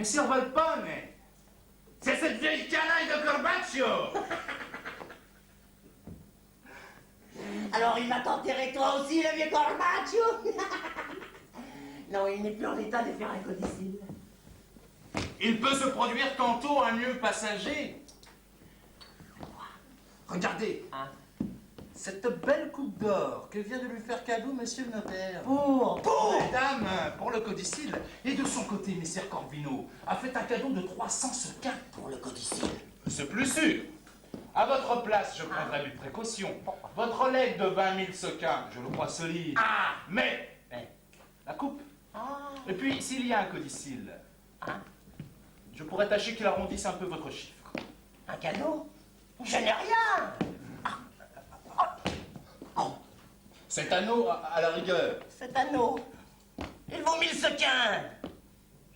Monsieur Volpone, c'est cette vieille canaille de Corbaccio. Alors il va t'enterrer toi aussi, le vieux Corbaccio. Non, il n'est plus en état de faire un codicile. Il peut se produire tantôt un nœud passager. Regardez, cette belle coupe d'or que vient de lui faire cadeau monsieur le notaire. Pour Mesdames, pour le codicile. Et de son côté, Messer Corvino a fait un cadeau de 300 sequins. Pour le codicile. C'est plus sûr. À votre place, je prendrai mes précautions. Votre legs de 20 000 sequins, je le crois solide. Mais, la coupe. Et puis, s'il y a un codicile, je pourrais tâcher qu'il arrondisse un peu votre chiffre. Un cadeau? Je n'ai rien. Cet anneau, à la rigueur. Cet anneau, il vaut 1000 sequins.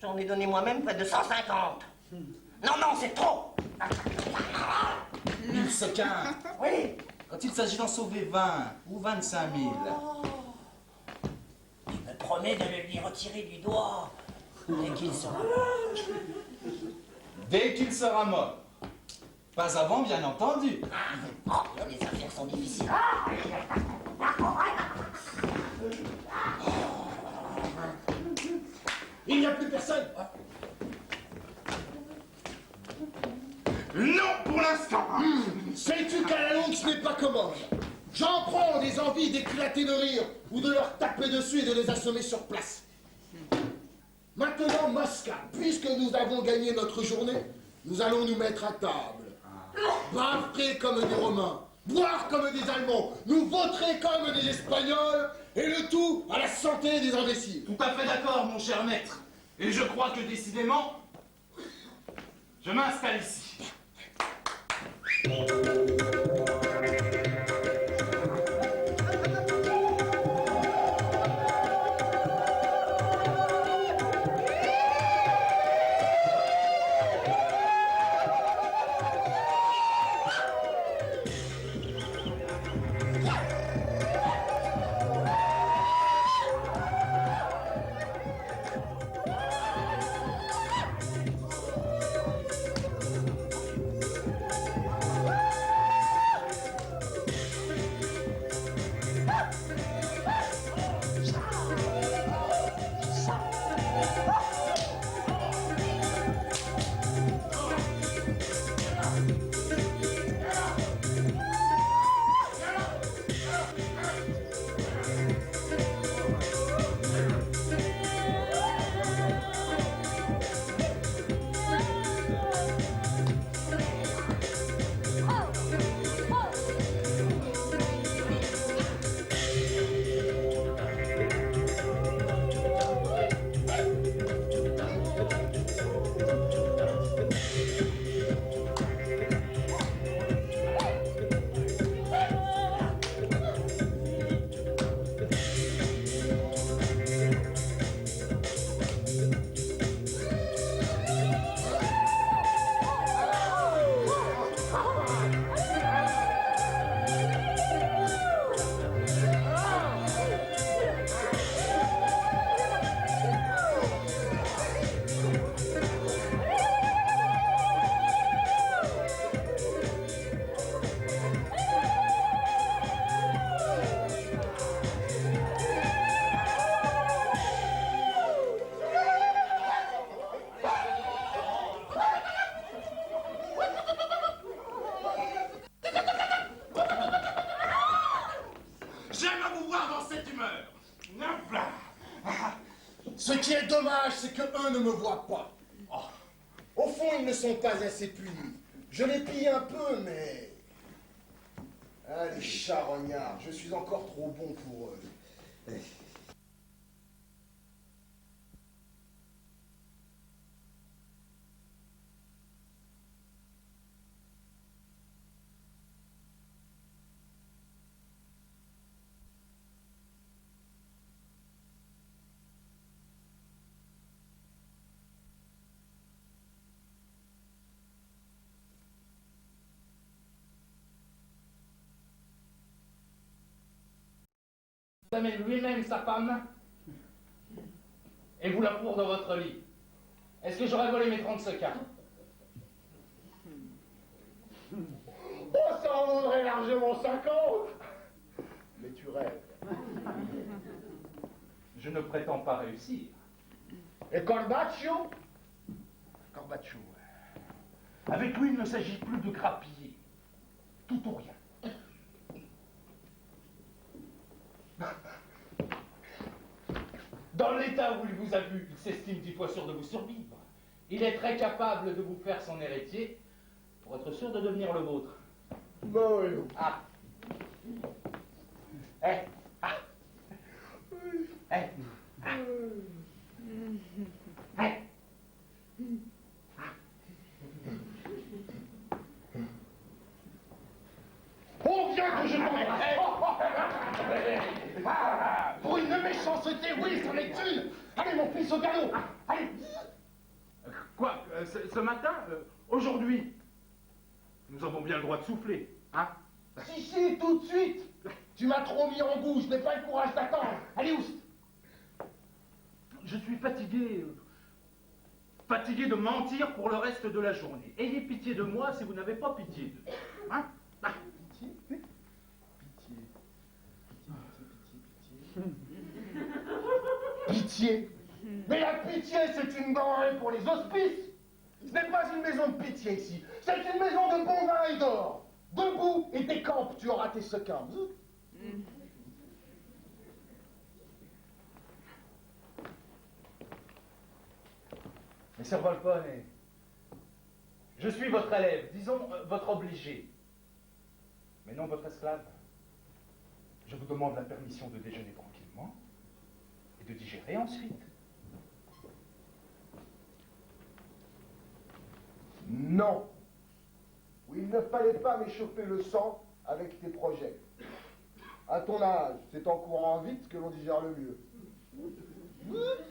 J'en ai donné moi-même près de 150. Non, c'est trop. 1000 sequins. Oui. Quand il s'agit d'en sauver 20 ou 25 000. Tu me promets de le lui retirer du doigt dès qu'il sera mort. Dès qu'il sera mort. Pas avant, bien entendu. Les affaires sont difficiles. Il n'y a plus personne. Non, pour l'instant. Sais-tu qu'à la longue, ce n'est pas commode. J'en prends des envies d'éclater de rire ou de leur taper dessus et de les assommer sur place. Maintenant, Mosca, puisque nous avons gagné notre journée, nous allons nous mettre à table. Baffer comme des Romains, boire comme des Allemands, nous vautrer comme des Espagnols, et le tout à la santé des imbéciles. Tout à fait d'accord, mon cher maître. Et je crois que décidément, je m'installe ici. Ce qui est dommage, c'est que eux ne me voient pas. Au fond, ils ne sont pas assez punis. Je les pille un peu, mais... Ah, les charognards, je suis encore trop bon pour eux. Vous aimez lui-même sa femme et vous la pour dans votre lit. Est-ce que j'aurais volé mes 30 sequins? Oh, ça en vaudrait largement 50. Mais tu rêves. Je ne prétends pas réussir. Et Corbaccio? Corbaccio, avec lui, il ne s'agit plus de grappiller. Tout ou rien. Dans l'état où il vous a vu, il s'estime 10 fois sûr de vous survivre. Il est très capable de vous faire son héritier pour être sûr de devenir le vôtre. Bah oui. Ah. Eh. Ah. Eh. Ah. Eh. Oh, bien que je t'embrasse. Pour une méchanceté, oui, c'en est une. Allez, mon fils, au galop. Allez. Quoi, ce matin, aujourd'hui, nous avons bien le droit de souffler, hein? Si, tout de suite. Tu m'as trop mis en goût, je n'ai pas le courage d'attendre. Allez, oust. Je suis fatigué. Fatigué de mentir pour le reste de la journée. Ayez pitié de moi si vous n'avez pas pitié de moi. Hein? Ah. Pitié. Pitié. Mais la pitié, c'est une denrée pour les hospices. Ce n'est pas une maison de pitié ici. C'est une maison de bon vin et d'or. Debout et décampe, tu auras tes sequins. Monsieur Volpone, je suis votre élève, disons votre obligé, mais non votre esclave. Je vous demande la permission de déjeuner tranquillement et de digérer ensuite. Non. Oui, il ne fallait pas m'échauffer le sang avec tes projets. À ton âge, c'est en courant vite que l'on digère le mieux. Oust!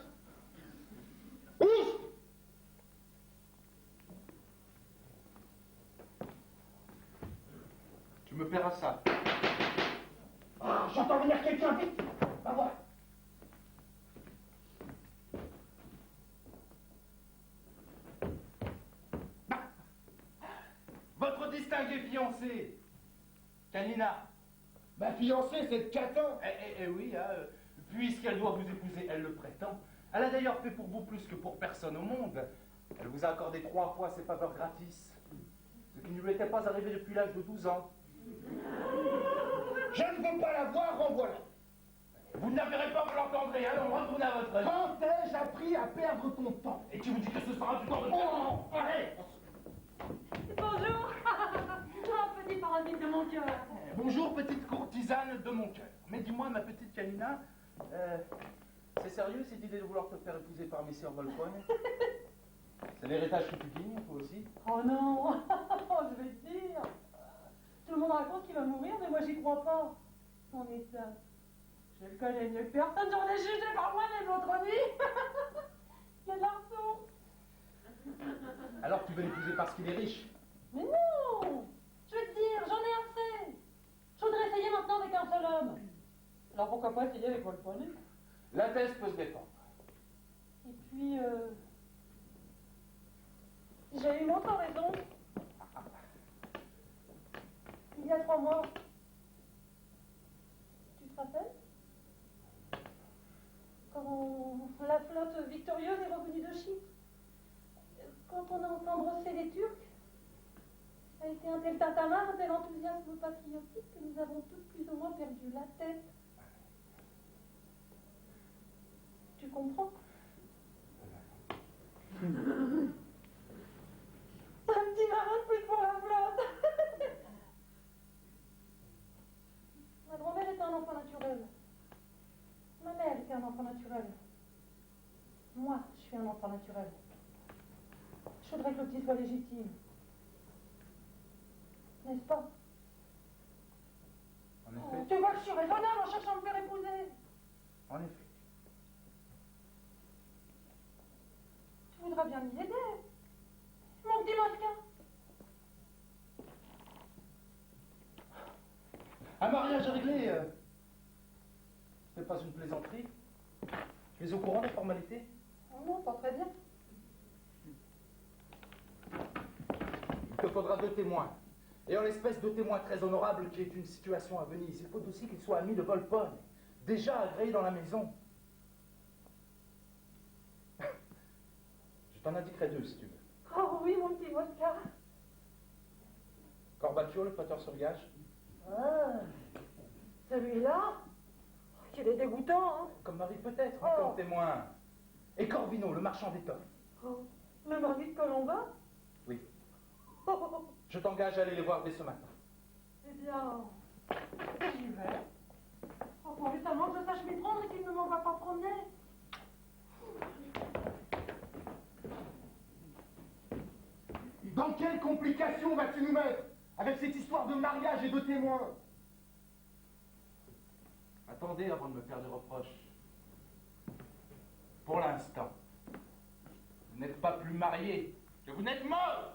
Tu me paieras ça. Ah, j'entends venir quelqu'un, vite. Va voir. Votre distinguée fiancée, Canina. Ma fiancée, cette catin. Eh oui, hein, puisqu'elle doit vous épouser, elle le prétend. Elle a d'ailleurs fait pour vous plus que pour personne au monde. Elle vous a accordé 3 fois ses faveurs gratis, ce qui ne lui était pas arrivé depuis l'âge de 12 ans. Je ne veux pas la voir, renvoie-la. Vous ne la verrez pas, vous l'entendrez, allons, retournez à votre vie. Quand ai-je appris à perdre ton temps? Et qui vous dit que ce sera du temps de... Oh, arrête. Bonjour. Oh, petit parasite de mon cœur. Bonjour, petite courtisane de mon cœur. Mais dis-moi, ma petite Canina, c'est sérieux cette idée de vouloir te faire épouser par Monsieur Volpone? C'est l'héritage que tu dignes, toi aussi? Oh non. Je vais te dire. Tout le monde raconte qu'il va mourir, mais moi j'y crois pas. Son état. Je le connais mieux que personne. J'en ai jugé par moi-même l'autre nuit. Quel garçon. Alors tu veux l'épouser parce qu'il est riche? Mais non. Je vais te dire, j'en ai assez. Je voudrais essayer maintenant avec un seul homme. Alors pourquoi pas essayer avec Volpone? La thèse peut se défendre. Et puis, j'ai une autre raison. Il y a 3 mois, tu te rappelles? Quand la flotte victorieuse est revenue de Chypre, quand on a entendu brosser les Turcs, ça a été un tel tintamarre, un tel enthousiasme patriotique que nous avons tous plus ou moins perdu la tête. Tu comprends? Un petit marin de plus pour la flotte. Ma grand-mère était un enfant naturel. Ma mère était un enfant naturel. Moi, je suis un enfant naturel. Je voudrais que le petit soit légitime. N'est-ce pas? En effet. Tu vois que je suis raisonnable en cherchant à me faire épouser. En effet. Tu voudras bien m'y aider. Mon petit masquin. Un mariage réglé, ce n'est pas une plaisanterie. Tu es au courant des formalités? Oh non, pas très bien. faudra 2 témoins. Et en l'espèce de témoin très honorable qui est une situation à Venise, il faut aussi qu'il soit ami de Volpone, déjà agréé dans la maison. Je t'en indiquerai 2 si tu veux. Oh oui, mon petit Mosca. Corbaccio, le prêteur sur gage. Ah, celui-là, qu'il est dégoûtant, hein. Comme mari peut-être, mais comme témoin. Et Corvino, le marchand d'étoffes. Oh, le mari de Colomba. Oui. Oh, Je t'engage à aller les voir dès ce matin. eh bien, j'y vais. Oh, pourvu seulement que je sache m'y prendre et qu'il ne m'envoie pas promener. Dans quelles complications vas-tu nous mettre avec cette histoire de mariage et de témoins? Attendez avant de me faire des reproches. Pour l'instant, vous n'êtes pas plus marié que vous n'êtes mort.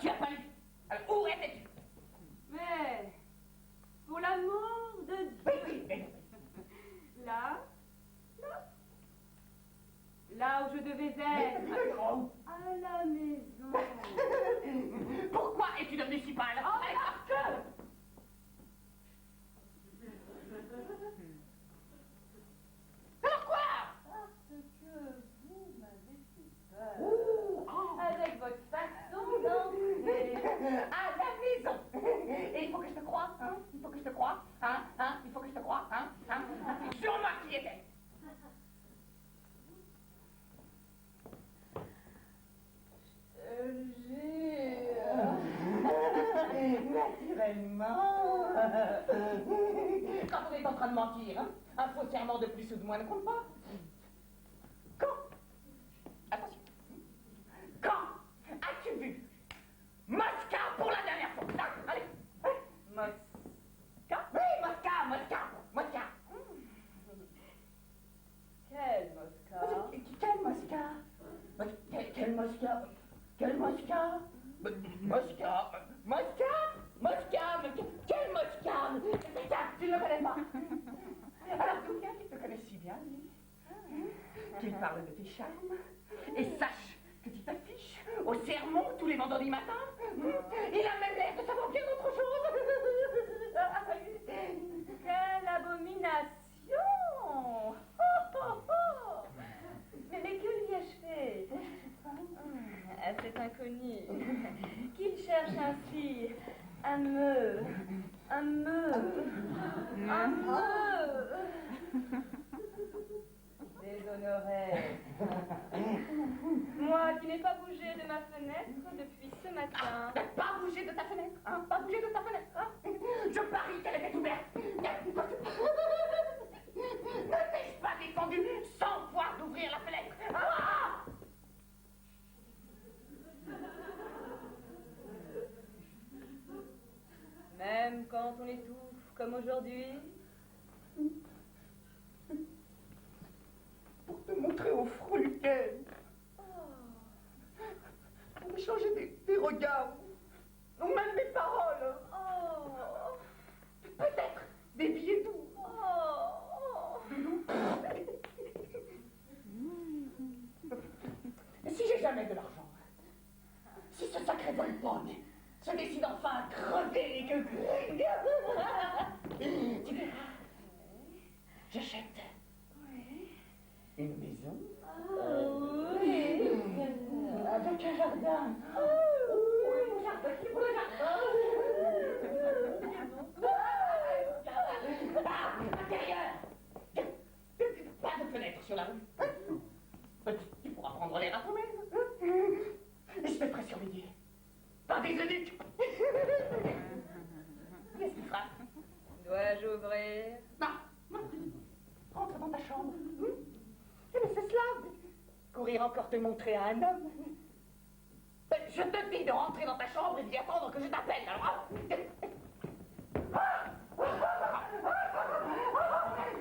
Tu as pas lu. Où étais-tu? Mais, pour l'amour de Dieu. Là, là où je devais être. À la maison. Pourquoi es-tu devenu si pâle? Oh, parce que... Alors quoi? Parce que vous m'avez fait peur. Avec votre façon d'entrer. À la maison. Et il faut que je te croie, hein? Il faut que je te croie, hein? Il faut que je te croie, hein? Sur moi qui était. Naturellement. Quand on est en train de mentir, hein, un faux serment de plus ou de moins ne compte pas. Quand? Attention. Quand as-tu vu Mosca pour la dernière fois? Ah, allez. Mosca? Oui, Mosca. Quel Mosca? Quel Mosca? Quel Mosca? Quel Mosca? Quel Mosca? Putain, tu ne le connais pas. Alors d'où vient qu'il te connaît si bien, lui? Qu'il parle de tes charmes et sache que tu t'affiches au sermon tous les vendredis matins. Il a même l'air de savoir bien autre chose. Quelle abomination! Mais que lui ai-je fait? À cet inconnu, qu'il cherche ainsi à me déshonorer. Moi qui n'ai pas bougé de ma fenêtre depuis ce matin. Pas bouger de ta fenêtre, hein? Pas bouger de ta fenêtre, hein? Je parie qu'elle était ouverte. Ne t'ai-je pas défendu 100 fois d'ouvrir la fenêtre? Ah! Même quand on étouffe comme aujourd'hui. Pour te montrer au front Lucaine. Pour échanger des regards. Ou même des paroles. Peut-être des billets doux. Et si j'ai jamais de l'argent, si ce sacré Volpone se décide enfin à crever et que... Tu verras, j'achète une maison avec un jardin. Un jardin qui pour le jardin. sur la rue. Hein? Tu pourras prendre l'air à toi-même. Hein? Et je te ferai surveiller. Par des eunuques. Qu'est-ce que tu feras? Dois-je ouvrir? Non, non. Rentre dans ta chambre. Mais c'est cela. Courir encore te montrer à un homme. Je te dis de rentrer dans ta chambre et d'y attendre que je t'appelle. Alors, il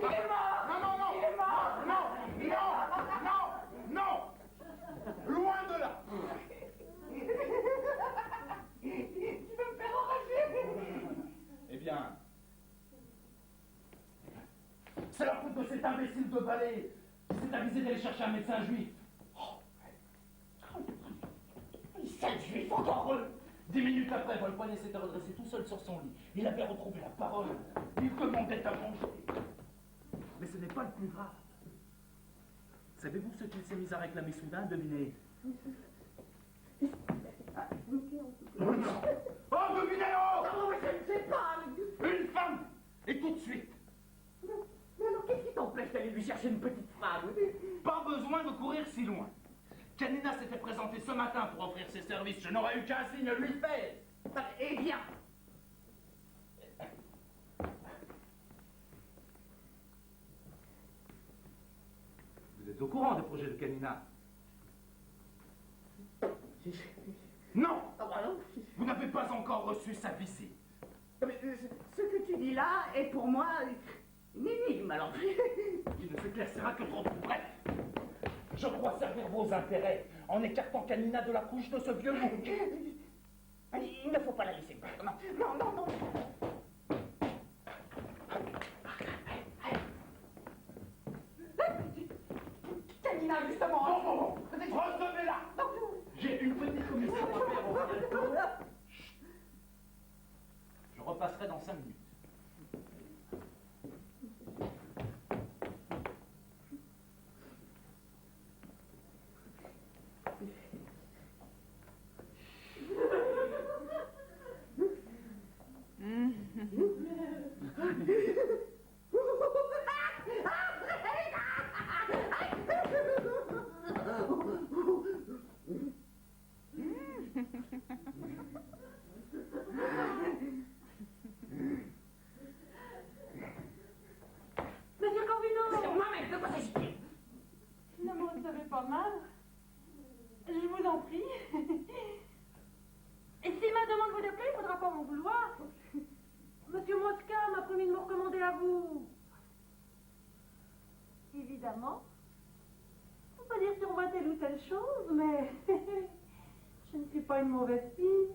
est mort! Non, non, non! Il est mort! Non, non, non, non! Loin de là! Tu vas me faire enrager! Eh bien, c'est la faute de cet imbécile de balai qui s'est avisé d'aller chercher un médecin juif. Sale juif, encore eux! 10 minutes après, Volpoinet s'était redressé tout seul sur son lit. Il avait retrouvé la parole. Il demandait à manger. Mais ce n'est pas le plus grave. Savez-vous ce qu'il s'est mis à réclamer soudain? Devinez. Oh, devinez-le! Oh, mais je ne sais pas! Une femme! Et tout de suite. Mais alors, qu'est-ce qui t'empêche d'aller lui chercher une petite femme? Pas besoin de courir si loin. Janina s'était présentée ce matin pour offrir ses services. Je n'aurais eu qu'un signe à lui faire. Eh bien! Vous êtes au courant des projets de Janina? Non! Ah, bah non. Vous n'avez pas encore reçu sa visite. Mais, ce que tu dis là est pour moi une énigme, alors. Il ne s'éclaircira que trop bref. Je crois servir vos intérêts en écartant Janina de la couche de ce vieux bouc. Il ne faut pas la laisser. Non, non, non, non. Janina, justement. Bon, bon, bon. Recevez-la. J'ai une petite commission à faire au Royal. Je repasserai dans 5 minutes. Monsieur Corvino, C'est moi-même, de quoi s'agit-il? ne me recevez pas mal. Je vous en prie. Et si ma demande vous déplaît, il ne faudra pas m'en vouloir. Monsieur Mosca m'a promis de me recommander à vous. Évidemment. Je ne peux pas dire sur moi telle ou telle chose, mais je ne suis pas une mauvaise fille.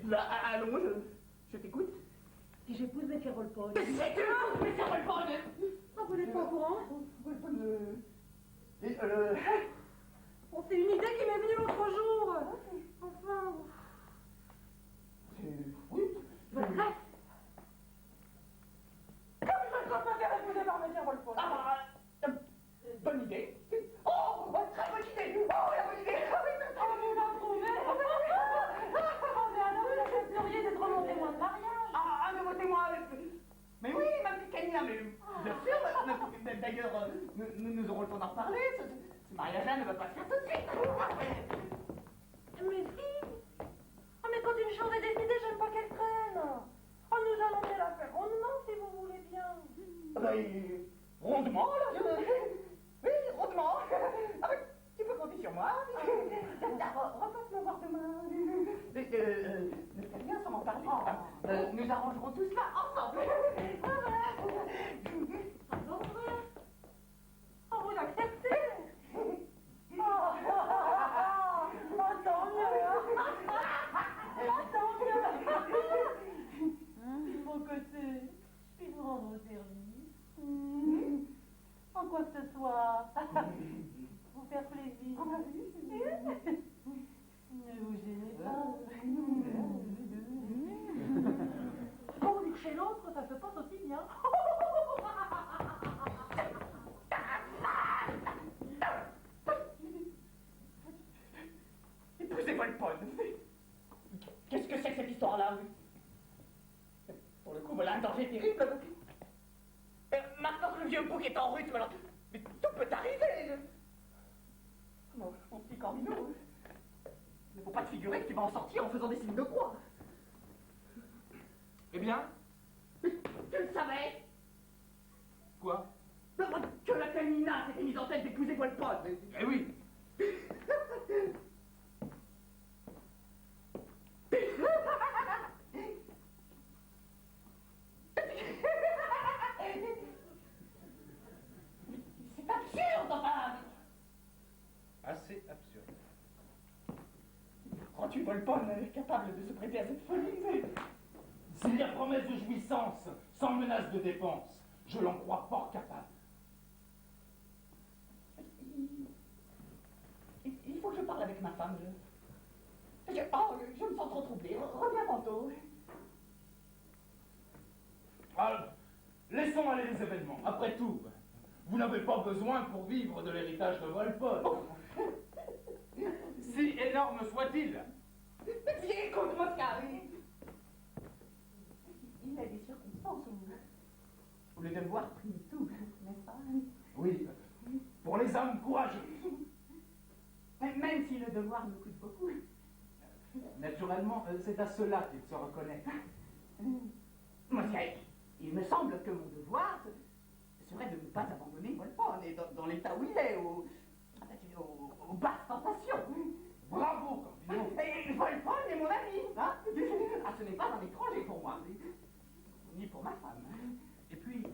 Là, allons, je t'écoute. Si j'épouse M. Rolpon. Mais c'est que mais c'est Rolpon. Ah, vous n'êtes pas au courant? Et, Oh, c'est une idée qui m'est venue l'autre jour. Enfin. oui. Bref. Comme je ne crois pas faire épouser par M. Rolpon. Ah, bonne idée. Oh, très bonne idée. Oh, la bonne idée. Oh, vous approuvez? Oh, mais alors, vous accepteriez d'être mon témoin de mariage? Ah, un nouveau témoin. Mais oui, ma petite Canina, mais bien sûr. D'ailleurs, nous aurons le temps d'en reparler. Ce mariage-là ne va pas se faire tout de suite. Mais si. Oh, mais quand une chose est décidée, j'aime pas qu'elle traîne. Oh, nous allons bien la faire rondement, si vous voulez bien. Ah ben, rondement, là. Oui, rondement. Ah ben, tu peux compter sur moi. Repasse me voir demain. Ne fais rien sans m'en parler. Nous arrangerons tout cela ensemble. Ah bon, vrai? Oh, vous acceptez? Oh, tant mieux. Tant mieux. De mon côté, je puis vous rendre au service. En quoi que ce soit. Vous faire plaisir. Ne vous gênez pas. Tandis que chez l'autre, ça se passe aussi bien. Épousez Volpone. Qu'est-ce que c'est que cette histoire-là? Pour le coup, voilà un danger terrible. Maintenant que le vieux bouc est en route, alors figurer que tu vas en sortir en faisant des signes de croix. Eh bien, Tu le savais? quoi? Que la Camina s'était mise en tête d'épouser Walpole. Eh oui. C'est absurde, enfin. Assez absurde. Crois-tu Walpole capable de se prêter à cette folie? S'il y a promesse de jouissance, sans menace de dépense, je l'en crois fort capable. Il faut que je parle avec ma femme. Je me sens trop troublée. Reviens tantôt. Ah, laissons aller les événements. Après tout, vous n'avez pas besoin pour vivre de l'héritage de Walpole. Si énorme soit-il. Viens, écoute-moi, Carrie. Il y a des circonstances où le devoir prime tout, n'est-ce pas? Oui, pour les hommes courageux. Même si le devoir me coûte beaucoup. Naturellement, c'est à cela qu'il se reconnaît. Moi, il me semble que mon devoir serait de ne pas abandonner Walpole et dans l'état où il est, aux basses tentations. Bravo, Corvino. Et Walpole est mon ami, hein? Ah, ce n'est pas un étranger pour moi, ni pour ma femme. Et puis,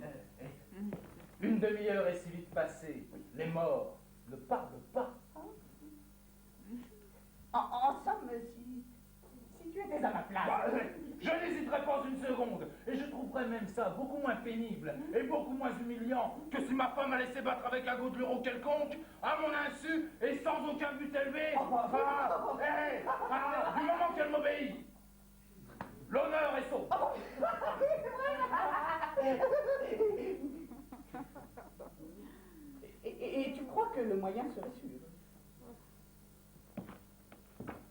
une demi-heure est si vite passée. Les morts ne parlent pas. En somme, si tu étais à ma place... Bah, je n'hésiterai pas une seconde. Et je trouverais même ça beaucoup moins pénible et beaucoup moins humiliant que si ma femme allait se battre avec un godeluro quelconque, à mon insu et sans aucun but élevé. Du moment qu'elle m'obéit. L'honneur est sauf. Et tu crois que le moyen serait sûr?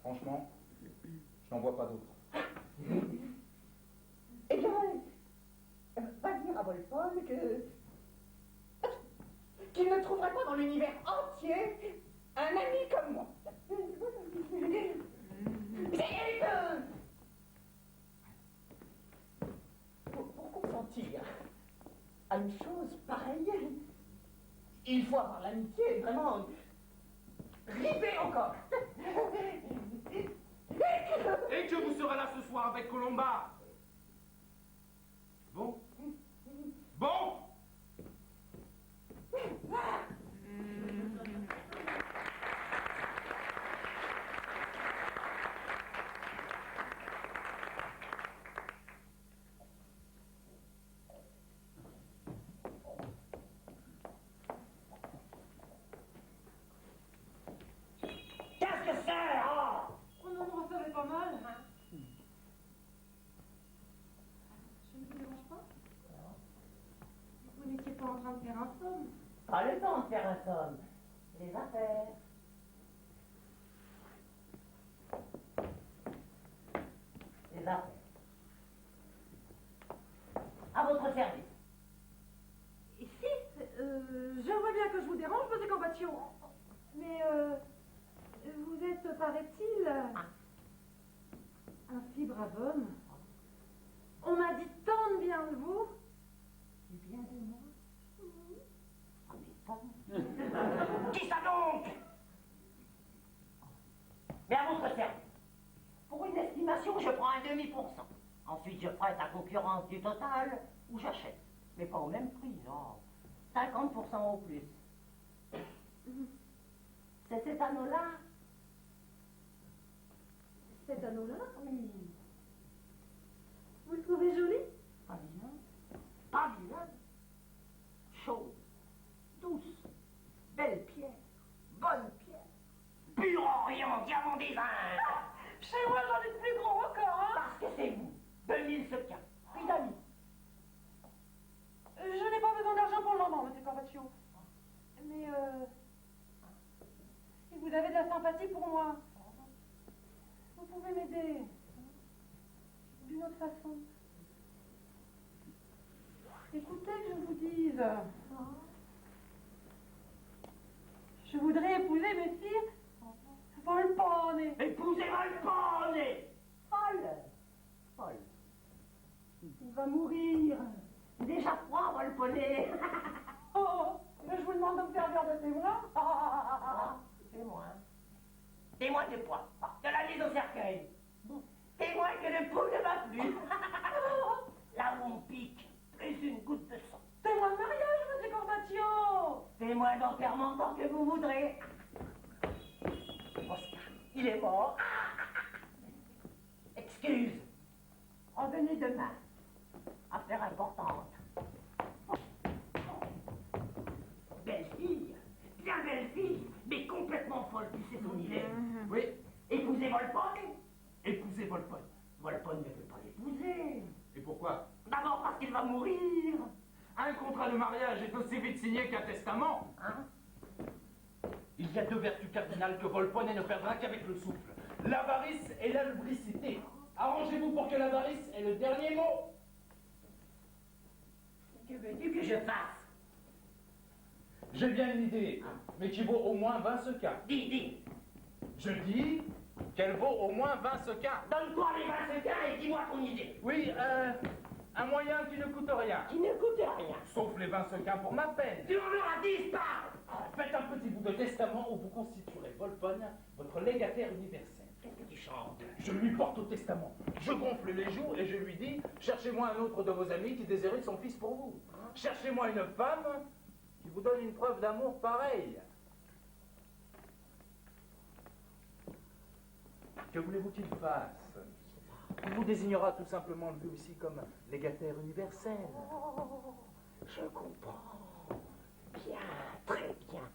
Franchement, je n'en vois pas d'autre. Eh bien, va dire à Walpole qu'il ne trouverait pas dans l'univers entier un ami comme moi. Pour consentir à une chose pareille, il faut avoir l'amitié vraiment rivée encore. Et que vous serez là ce soir avec Colomba. Bon? Bon? Qu'est-ce que c'est? Oh non, non, ça va pas mal. Hein. Je ne vous dérange pas? Vous n'étiez pas en train de faire un somme? Pas le temps de faire un somme. Les affaires. Les affaires. À votre service. Si, je vois bien que je vous dérange, monsieur Corbaccio. Mais, vous êtes, paraît-il, un si brave homme. On m'a dit tant de bien de vous. Du bien de moi? Qui ça donc? Mais à votre service. Pour une estimation, je prends un demi%. Ensuite, je prête à concurrence du total ou j'achète. Mais pas au même prix, non. 50% au plus. C'est cet anneau-là? Cet anneau-là, Oui. vous le trouvez joli? Pas bien. Pas bien. Chaude. Douce. Belle pierre. Bonne pierre. Pur orient, diamant des Indes. Chez moi, j'en ai de plus gros encore, hein? Parce que c'est vous. 2000 sequins. Puis d'amis. Je n'ai pas besoin d'argent pour le moment, monsieur Corbaccio. Mais, si vous avez de la sympathie pour moi, vous pouvez m'aider d'une autre façon. Écoutez que je vous dise. Je voudrais épouser mes filles Volpone. Épousez Volpone. Folle. Folle. Il va mourir. Déjà froid, Volpone. Oh, mais je vous demande de me faire verre de témoin. Témoin. Témoin de quoi? De la mise au cercueil. Témoin que le pouls ne va plus. Là où on pique, plus une goutte de sang. Témoin de mariage, monsieur Corbaccio. Témoin d'enterrement tant que vous voudrez. Oscar, il est mort. Excuse. Revenez demain. Affaire importante. Belle fille. Bien belle fille, mais complètement folle, tu sais son il est. Oui. Épousez Volpone. Épousez Volpone. Volpone ne peut pas l'épouser. Et pourquoi? D'abord parce qu'il va mourir. Un contrat de mariage est aussi vite signé qu'un testament. Hein? Il y a deux vertus cardinales que Volpone ne perdra qu'avec le souffle. L'avarice et la lubricité. Arrangez-vous pour que l'avarice ait le dernier mot. Que veux-tu que je fasse? J'ai bien une idée, mais qui vaut au moins 20 sequins. Dis. Je dis qu'elle vaut au moins 20 sequins. Donne-toi les 20 sequins et dis-moi ton idée. Oui, un moyen qui ne coûte rien. Qui ne coûte rien. Sauf les 20 sequins pour ma peine. Tu en auras 10, parle. Faites un petit bout de testament où vous constituerez Volpone votre légataire universel. Qu'est-ce que tu chantes? Je lui porte au testament. Je gonfle les joues et je lui dis « Cherchez-moi un autre de vos amis qui déshérite son fils pour vous. Cherchez-moi une femme qui vous donne une preuve d'amour pareille. » Que voulez-vous qu'il fasse? Il vous désignera tout simplement lui aussi comme légataire universel. Oh, je comprends. Bien, très bien.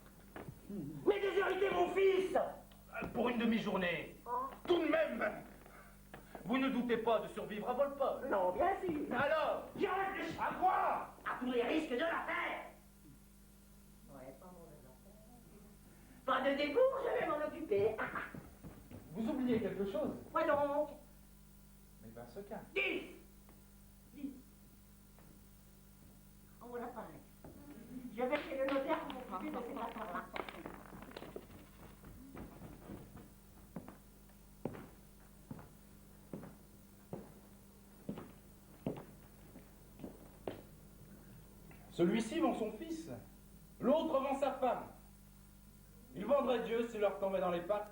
Mais déshériter mon fils! Pour une demi-journée. Tout de même. Vous ne doutez pas de survivre à Volpone? Non, bien sûr. Alors, J'y réfléchis à quoi? à tous les risques de l'affaire. Ouais, pas mauvaise affaire. Pas de débours, je vais m'en occuper. Vous oubliez quelque chose? Quoi donc? Mais 20 sequins. 10. On vous l'a pas. Je vais chez le notaire pour m'occuper de cette affaire-là. Celui-ci vend son fils, l'autre vend sa femme. Ils vendraient Dieu s'il leur tombait dans les pattes.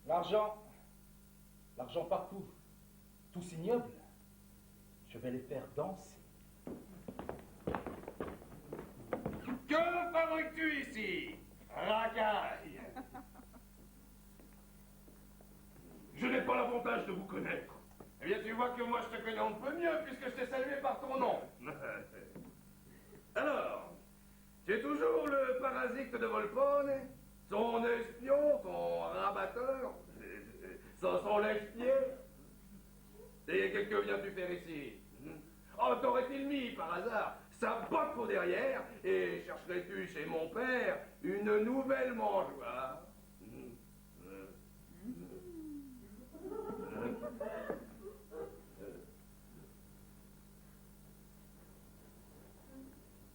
L'argent partout, tous ignobles. Je vais les faire danser. Que fabriques-tu ici? Racaille. Je n'ai pas l'avantage de vous connaître. Eh bien, tu vois que moi, je te connais un peu mieux, puisque je t'ai salué par ton nom. Alors, tu es toujours le parasite de Volpone? Son espion, son rabatteur? Son lèche-pied? Et que viens-tu faire ici? Oh, t'aurais-il mis, par hasard, sa botte pour derrière, et chercherais-tu chez mon père une nouvelle mangeoire?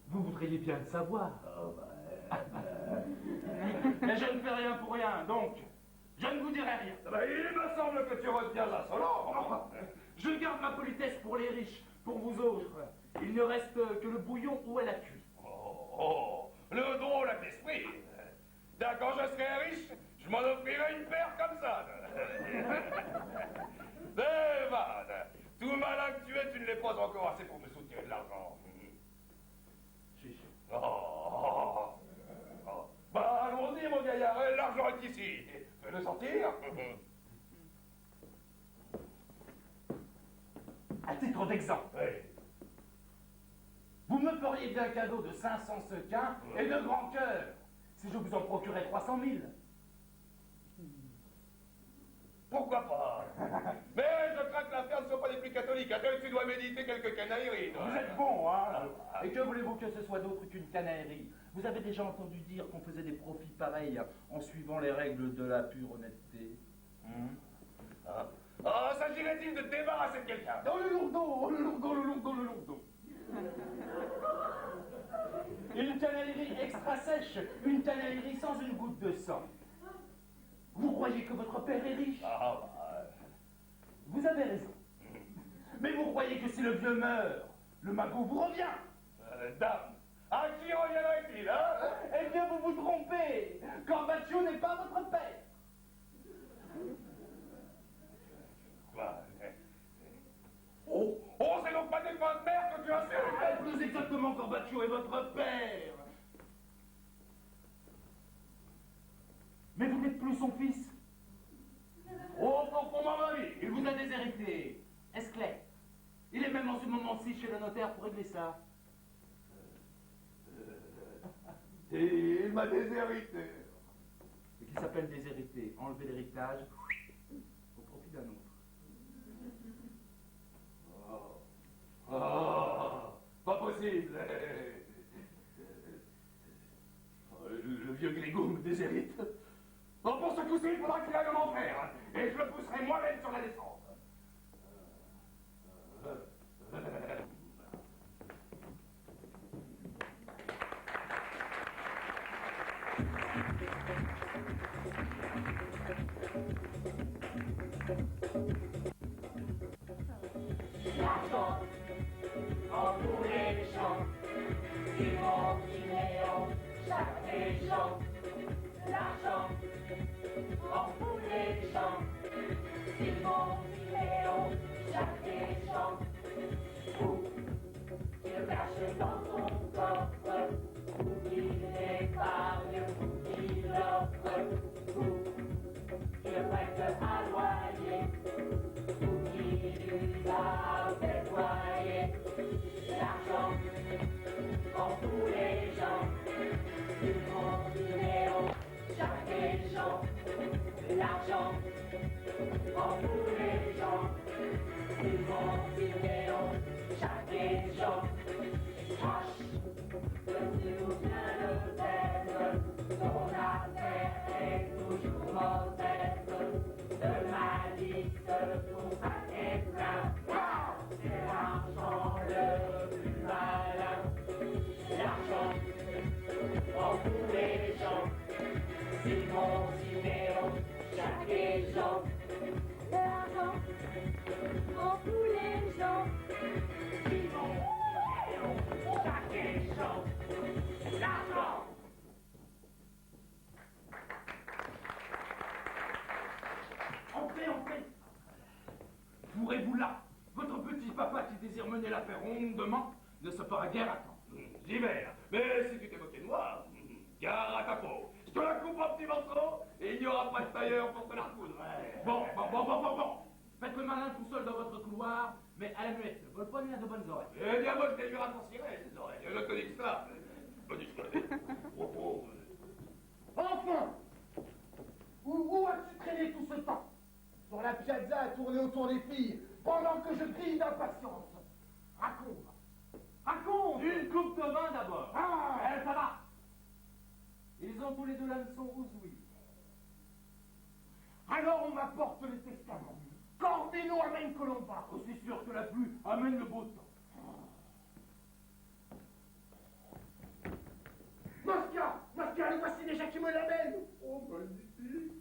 Vous voudriez bien le savoir. Mais je ne fais rien pour rien, donc je ne vous dirai rien. Ah ben, il me semble que tu retiens l'insolence. Je garde ma politesse pour les riches, pour vous autres. Il ne reste que le bouillon où elle a cuit. Oh, le drôle à l'esprit. Quand je serai riche, je m'en offrirai une paire comme ça. Devane, tout malin que tu es, tu ne l'es pas encore assez pour me soutirer de l'argent. Oh. Bah, allons-y, mon gaillard, l'argent est ici. Fais-le sortir. À titre d'exemple, Oui. vous me feriez bien cadeau de 500 sequins et de grand cœur si je vous en procurais 300 000. Pourquoi pas? Mais je crains que l'affaire ne soit pas des plus catholiques. Attends, tu dois méditer quelques canailleries. Vous êtes bon, hein? Et que voulez-vous que ce soit d'autre qu'une canaillerie? Vous avez déjà entendu dire qu'on faisait des profits pareils en suivant les règles de la pure honnêteté? Ah, s'agirait-il de te débarrasser de quelqu'un? Oh, le lourdeau, le lourdeau, le lourdeau, le lourdeau. Une canaillerie extra sèche, une canaillerie sans une goutte de sang. Vous croyez que votre père est riche? Ah, bah, Vous avez raison. Mais vous croyez que si le vieux meurt, le magot vous revient? dame, à qui reviendrait-il, hein? Eh bien, vous vous trompez. Corbaccio n'est pas votre père. Bah, oh, c'est donc pas des points de mer que tu as fait. Plus exactement, Corbaccio est votre père. Mais vous n'êtes plus son fils. Oh, pour mon avis, il vous a déshérité. Est-ce clair? Il est même dans ce moment-ci chez le notaire pour régler ça. Et il m'a déshérité. Ce qui s'appelle déshérité, enlever l'héritage au profit d'un autre. Pas possible. Le vieux Grégou me déshérite. Bon, pour ce coup-ci, il faudra qu'il aille en enfer. Et je le pousserai moi-même sur la descente. L'argent, en tous les champs, Simon Timéon, chaque région. L'argent, en tous les champs, Simon Timéon, chaque région. Où il le cache dans son coffre, où il l'épargne, où il l'offre, où il le prête à loyer. Va déployer l'argent en tous les gens, du monde numéro, chaque région. L'argent en tous les gens, du monde numéro, chaque région. Proche, si vous bien le faire, son affaire est toujours mauvaise. De malice pour un éclat, c'est l'argent le plus malin. L'argent en tous les gens, Simon Siméon, chaque région. L'argent en tous les gens, Simon Siméon, chaque région. L'argent. Entrez. Fourrez-vous là. Votre petit papa qui désire mener l'affaire rondement ne se fera guère attendre. J'y vais. Mais si tu t'es moqué de moi, gare à ta peau. Je te la coupe en petits morceaux et il n'y aura pas de tailleur pour te la recoudre. Bon. Faites le malin tout seul dans votre couloir, mais à la muette. Votre poignet a de bonnes oreilles. Eh bien, moi, je les lui raccourcirai, ces oreilles. Je te dis que ça. Pas du tout. Enfin! Où as-tu traîné tout ce temps? Sur la piazza à tourner autour des filles, pendant que je crie d'impatience. Raconte! Une coupe de vin d'abord. Ah! Ça va. Ils ont tous les deux l'hameçon ouïe. Alors on m'apporte les testaments. Corvino amène Colomba. Aussi sûr que la pluie amène le beau temps. Mosca, le voici déjà qui me l'amène. Oh, maudit.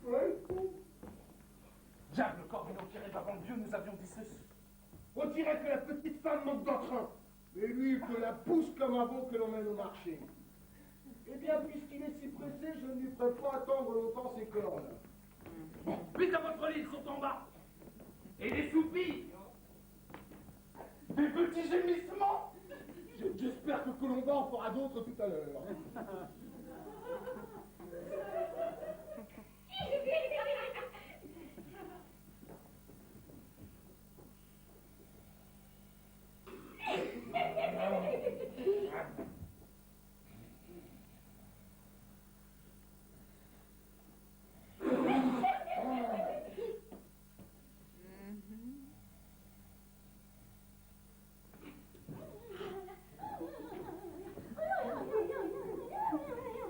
Ouais. Diable, Corvino qui rêve avant Dieu, nous avions dit ceci. On dirait que la petite femme manque d'entrain. Mais lui, il te la pousse comme un veau que l'on mène au marché. Eh bien, puisqu'il est si pressé, je ne lui ferai pas attendre longtemps ses cornes. Bon, vite à votre lit, ils sont en bas. Et des soupirs. Des petits gémissements. J'espère que Colomba en fera d'autres tout à l'heure.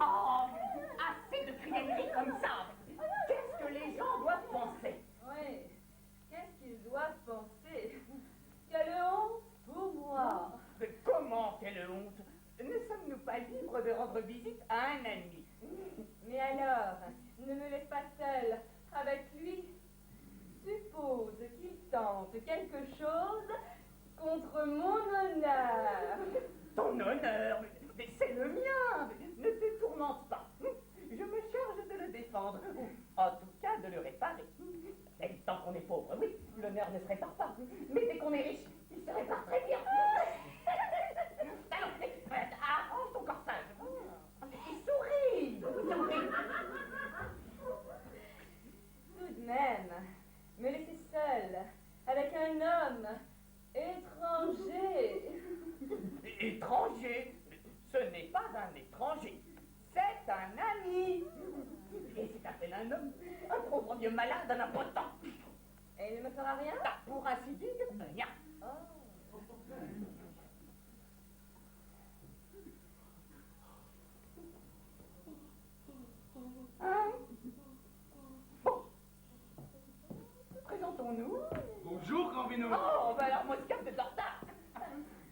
Oh, assez de criminalité comme ça. Qu'est-ce que les gens doivent penser? Oui, qu'est-ce qu'ils doivent penser? Quelle honte pour moi. Mais comment, quelle honte? Ne sommes-nous pas libres de rendre visite à un ami? Mais alors, ne me laisse pas seule chose contre mon honneur. Ton honneur, mais c'est le mien. Ne te tourmente pas. Je me charge de le défendre, ou en tout cas de le réparer. Et tant qu'on est pauvre, oui, l'honneur ne se répare pas. Mais dès qu'on est riche, il se répare très bien. Allons, arrange ton corsage. Et souris. Tout de même, me laisser seule avec un homme étranger. Étranger, ce n'est pas un étranger, c'est un ami. Et c'est à peine un homme, un pauvre vieux malade, un impotent. Et il ne me fera rien? Pour ainsi dire, rien. Hein? Bon. Présentons-nous. Bonjour, Cambino. Oh, bah alors Moscap est en retard.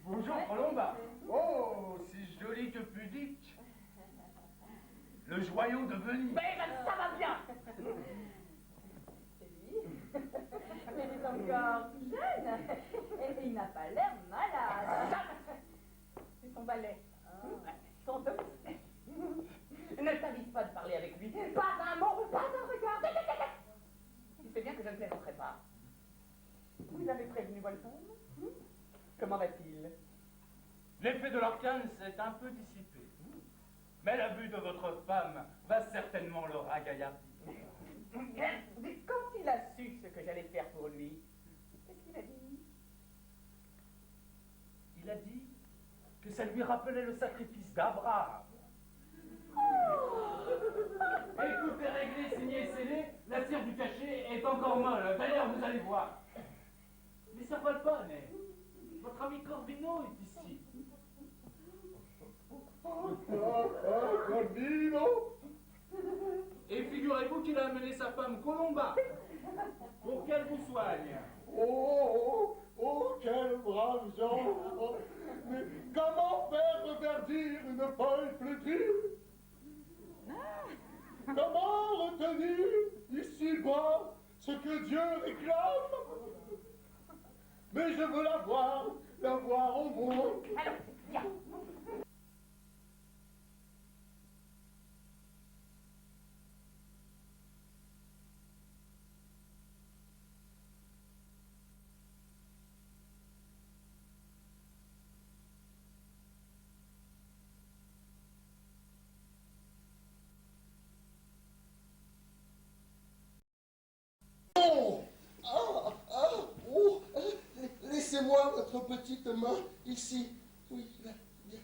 Bonjour, Colomba. Oh, si joli que pudique. Le joyau de Venise. Mais ça va bien. C'est lui. Mais il est encore jeune. Et il n'a pas l'air malade. C'est son balai. Son domestique. Ne t'avise pas de parler avec lui. Pas un mot, pas un regard. Tu sais bien que je ne plaisanterai pas. Vous avez prévenu Wolfram? Comment va-t-il? L'effet de l'arcane s'est un peu dissipé. Mais la vue de votre femme va certainement le ragaillardir. Quand il a su ce que j'allais faire pour lui, qu'est-ce qu'il a dit? Il a dit que ça lui rappelait le sacrifice d'Abraham. Écoutez, réglé, signé, scellé, la cire du cachet est encore molle. D'ailleurs, vous allez voir. Mais ça vole pas, mais votre ami Corvino est ici. Corvino! Et figurez-vous qu'il a amené sa femme Colomba pour qu'elle vous soigne. Quel brave gens! Mais comment faire reverdir une folle flétrie? Comment retenir ici-bas ce que Dieu réclame? Mais je veux la voir au monde. Alors, viens. Laissez-moi votre petite main ici. Oui, là, bien.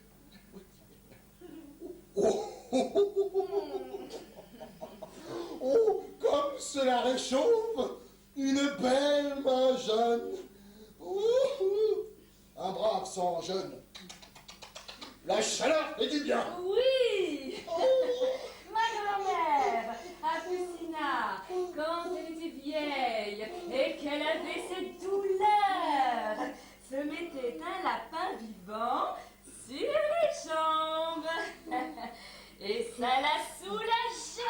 Comme cela réchauffe une belle main jeune. Un brave sang jeune. La chaleur fait du bien. Oui. Ma grand-mère, Apucina, quand elle était vieille et qu'elle avait cette douleur, se mettait un lapin vivant sur les jambes. Et ça la soulageait.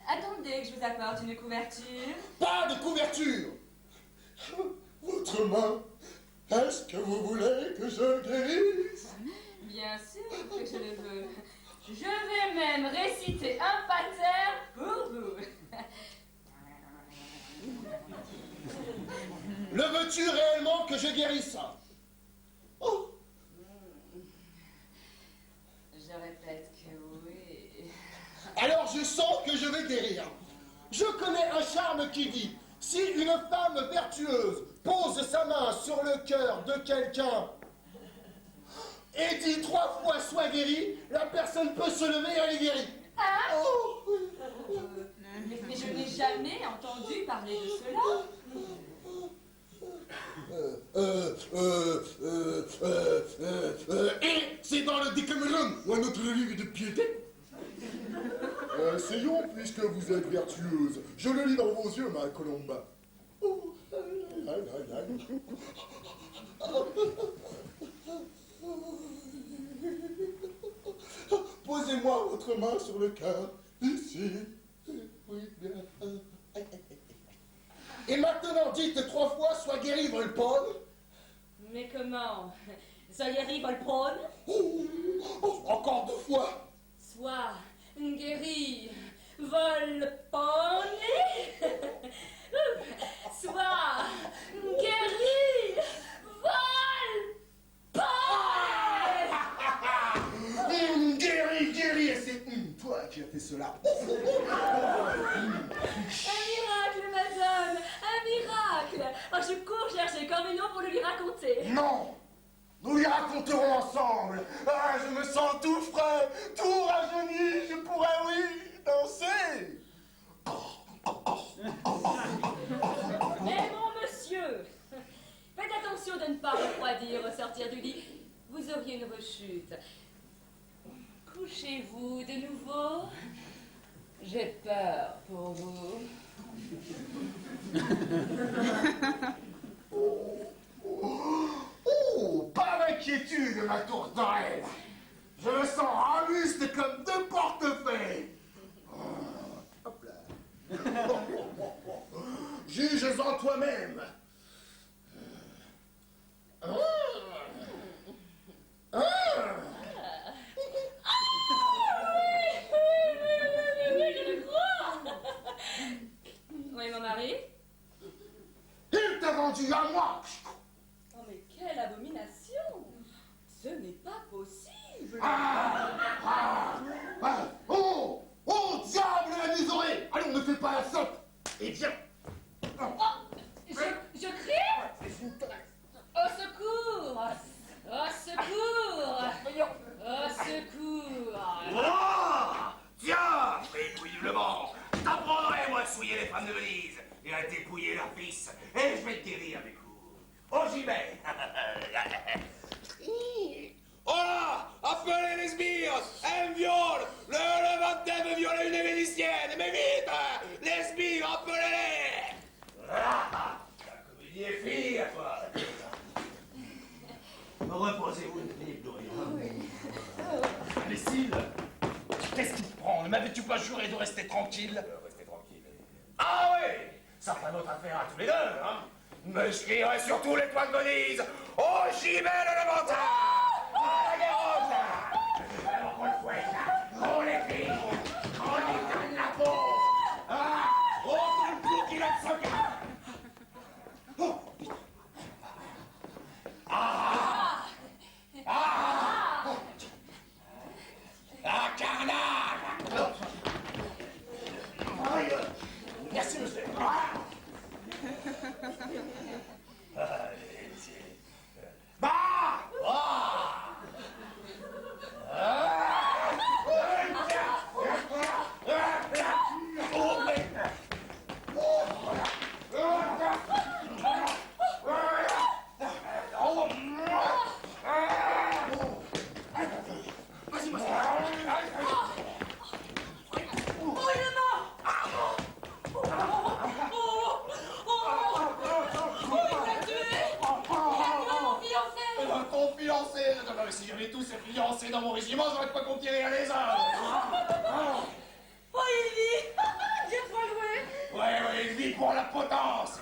Attendez que je vous apporte une couverture. Pas de couverture. Votre main, est-ce que vous voulez que je guérisse? Bien sûr que je le veux. Je vais même réciter un pater pour vous. Le veux-tu réellement que je guérisse? Oh. Je répète que oui. Alors je sens que je vais guérir. Je connais un charme qui dit, si une femme vertueuse pose sa main sur le cœur de quelqu'un et dit 3 fois sois guéri, la personne peut se lever et elle est guérie. Ah Oh. mais je n'ai jamais entendu parler de cela. Et c'est dans le Décameron ou un autre livre de piété. Essayons, puisque vous êtes vertueuse. Je le lis dans vos yeux, ma Colomba. Oh, aïe, aïe, aïe. Posez-moi votre main sur le cœur, ici. Oui, bien. dites 3 fois, sois guéri, Volpone. Mais comment? Soyez Volpone? Encore 2 fois. Soit guéri Volpone? Soit guéri Volpone? Guéri, et c'est toi qui as fait cela. Un miracle, madame, un miracle. Oh, je cours chercher Cornelion pour le lui raconter. Non, nous les raconterons ensemble. Ah, je me sens tout frais, tout rajeuni. Je pourrais, oui, danser. Mais mon monsieur, faites attention de ne pas refroidir au sortir du lit. Vous auriez une rechute. Couchez-vous de nouveau. J'ai peur pour vous. Oh, pas d'inquiétude, ma tourterelle. Je me sens robuste comme 2 portefeuilles. Hop là. Juges-en toi-même. Je le crois. Oui, mon mari? Il t'a vendu à moi. Oh, mais quelle abomination! Ce n'est pas possible! Oh, diable la miserie. Allons, ne fais pas la sotte. Et viens. Je crie? Au secours! Au secours! Au secours! Ah! Tiens, pétouillablement, je t'apprendrai, moi, à souiller les femmes de Venise et à dépouiller leurs fils, et je vais te guérir avec vous. Oh, j'y vais. Oh là! Appelez les sbires! Elle me viole! Le Vantin veut violer une vénitienne! Mais vite! Les sbires, appelez-les! Ah! La comédie est finie, à toi! Reposez-vous, ne tenez plus rien. Imbécile! Qu'est-ce qui te prend? Ne m'avais-tu pas juré de rester tranquille? Restez tranquille. Ah oui! Ça fera notre affaire à tous les deux, hein? Mais je crierai sur tous les toits de Venise! Oh, j'y vais le Levantin! Ah, la guerre là! Alors qu'on le fouette, là! On les crie! On les donne la peau! Ah! Autant de coups qu'il a de soca! Oh! Ah! Ah! Ah, carnage! Aïe! Merci, monsieur. Ah! Bah! Ah! Ton fiancé! Non, mais si j'avais tous ces fiancés dans mon régiment, j'aurais pas conquérir les uns! Oh, il vit! J'ai pas joué! Ouais, il vit pour la potence!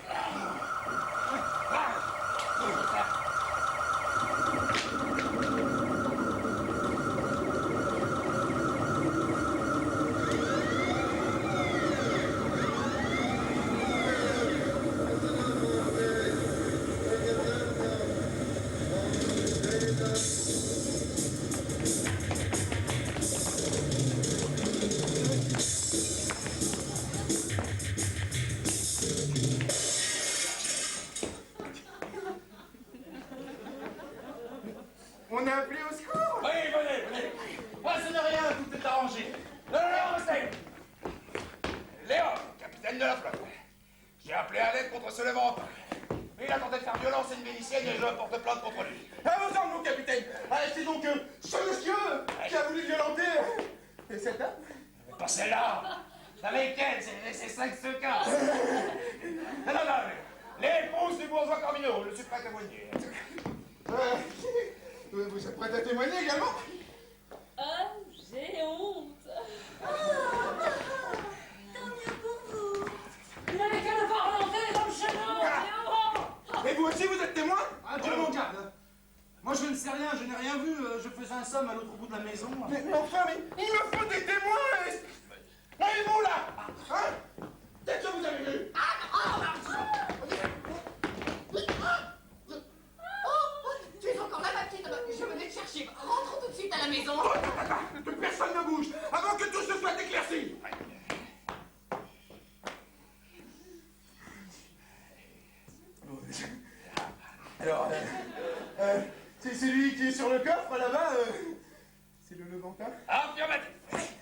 On a appelé au secours. Oui, venez! Moi, ce n'est rien, tout est arrangé. Non, restez! Léon, capitaine de la flotte. J'ai appelé à l'aide contre ce Levantin. Il a tenté de faire violence à une Vénitienne et je porte plainte contre lui. À vos ordres, mon capitaine. C'est donc ce monsieur qui a voulu violenter cette dame. Pas celle-là! L'américaine, c'est 5 secondes! Non, l'épouse du bourgeois Cormino, je suis prêt à témoigner. Vous êtes prête à témoigner également? Ah, j'ai honte! Tant mieux pour vous. Il n'avait qu'à le voir rentrer dans le chemin! maison. Mais enfin, mais il me faut des témoins. Là, ils vont là. Hein? Qu'est-ce que vous avez vu? Tu es encore là, ma petite? Je venais te chercher. Rentre tout de suite à la maison. Que personne ne bouge avant que tout se soit éclairci. Alors, c'est lui qui est sur le coffre là-bas. C'est le Levantin. Affirmatif.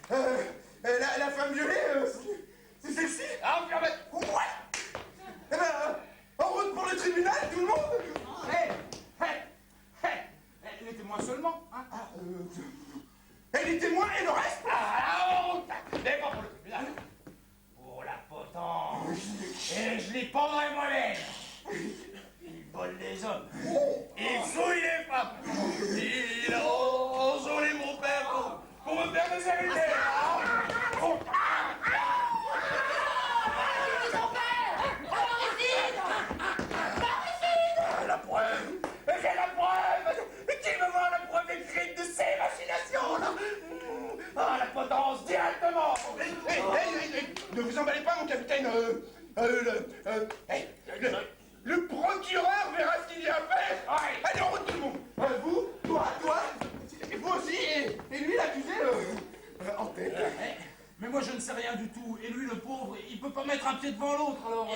La femme violée, c'est celle-ci. Affirmatif. Ouais. Eh ben, en route pour le tribunal, tout le monde. Les témoins seulement, hein. Et les témoins et le reste. Mais pas pour le tribunal. Pour la potence. Et je les pendrai moi-même. Ils volent les hommes. Ils fouillent les femmes. Ils ont enjolé mon père pour me faire des héritiers. La preuve. J'ai la preuve. Qui me voit la preuve écrite de ces machinations là? Ah, la potence directement. Ne vous emballez pas, mon capitaine. Le procureur verra ce qu'il y a à faire. Allez, en route tout le monde. Vous, toi, et vous aussi, et lui l'accusé en tête. Mais moi je ne sais rien du tout. Et lui, le pauvre, il peut pas mettre un pied devant l'autre, alors...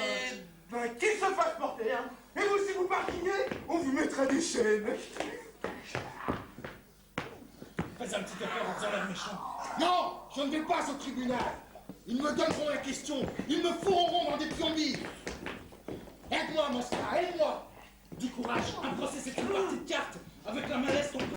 Qu'il se fasse porter, hein. Et vous, si vous parquinez, on vous mettra des chaînes. Fais un petit effort en faisant la méchant. Non, je ne vais pas au tribunal. Ils me donneront la question. Ils me fourreront dans des plombiers. Aide-moi, Mosca, aide-moi. Du courage, un procès c'est une partie de cartes. Avec la malaise, ton